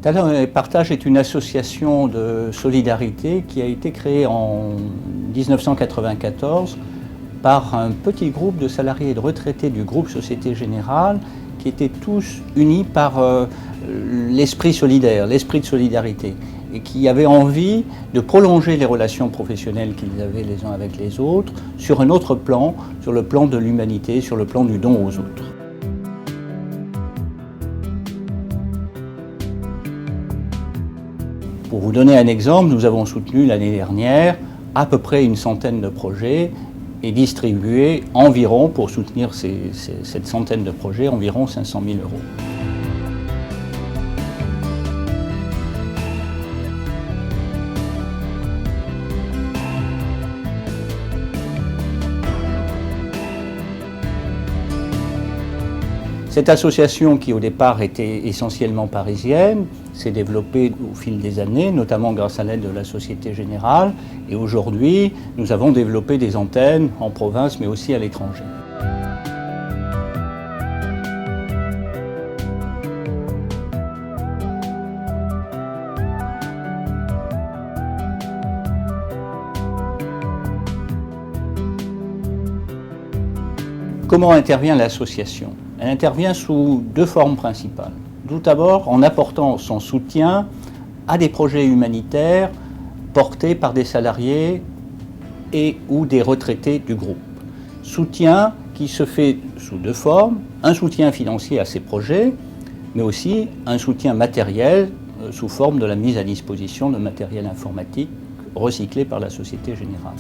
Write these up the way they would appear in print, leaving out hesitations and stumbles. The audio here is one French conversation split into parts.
Talents et Partage est une association de solidarité qui a été créée en 1994 par un petit groupe de salariés et de retraités du groupe Société Générale qui étaient tous unis par l'esprit solidaire, l'esprit de solidarité, et qui avaient envie de prolonger les relations professionnelles qu'ils avaient les uns avec les autres sur un autre plan, sur le plan de l'humanité, sur le plan du don aux autres. Pour vous donner un exemple, nous avons soutenu l'année dernière à peu près une centaine de projets et distribué environ, pour soutenir cette centaine de projets, environ 500 000 euros. Cette association, qui au départ était essentiellement parisienne, s'est développée au fil des années, notamment grâce à l'aide de la Société Générale. Et aujourd'hui, nous avons développé des antennes en province, mais aussi à l'étranger. Comment intervient l'association ? Elle intervient sous deux formes principales. Tout d'abord, en apportant son soutien à des projets humanitaires portés par des salariés et ou des retraités du groupe. Soutien qui se fait sous deux formes, un soutien financier à ces projets, mais aussi un soutien matériel sous forme de la mise à disposition de matériel informatique recyclé par la Société Générale.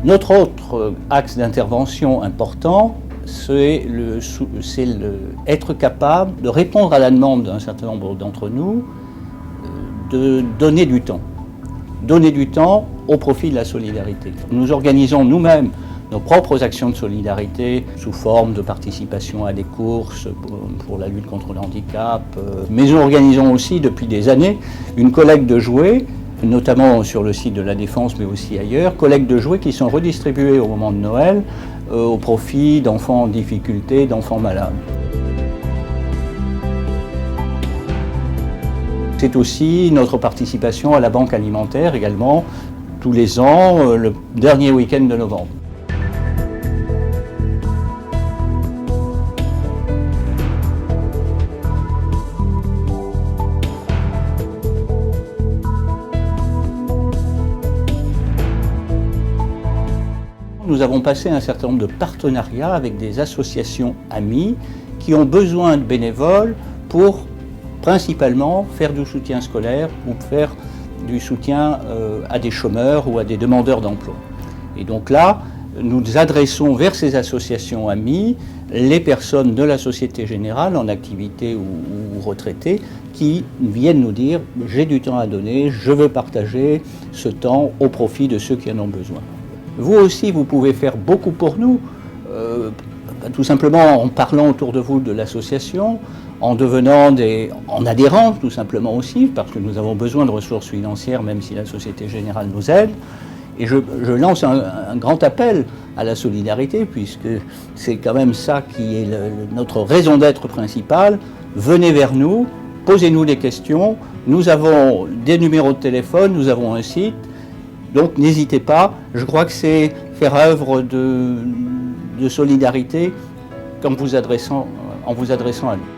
Notre autre axe d'intervention important, c'est être capable de répondre à la demande d'un certain nombre d'entre nous de donner du temps. Donner du temps au profit de la solidarité. Nous organisons nous-mêmes nos propres actions de solidarité sous forme de participation à des courses pour la lutte contre le handicap. Mais nous organisons aussi depuis des années une collecte de jouets, notamment sur le site de la Défense mais aussi ailleurs, collecte de jouets qui sont redistribués au moment de Noël au profit d'enfants en difficulté, d'enfants malades. C'est aussi notre participation à la Banque alimentaire également, tous les ans, le dernier week-end de novembre. Nous avons passé un certain nombre de partenariats avec des associations amies qui ont besoin de bénévoles pour principalement faire du soutien scolaire ou faire du soutien à des chômeurs ou à des demandeurs d'emploi. Et donc là, nous adressons vers ces associations amies les personnes de la Société Générale en activité ou retraitées qui viennent nous dire « j'ai du temps à donner, je veux partager ce temps au profit de ceux qui en ont besoin ». Vous aussi, vous pouvez faire beaucoup pour nous, tout simplement en parlant autour de vous de l'association, en adhérant tout simplement aussi, parce que nous avons besoin de ressources financières, même si la Société Générale nous aide. Et je lance un grand appel à la solidarité, puisque c'est quand même ça qui est notre raison d'être principale. Venez vers nous, posez-nous des questions. Nous avons des numéros de téléphone, nous avons un site. Donc n'hésitez pas, je crois que c'est faire œuvre de solidarité en vous adressant à nous.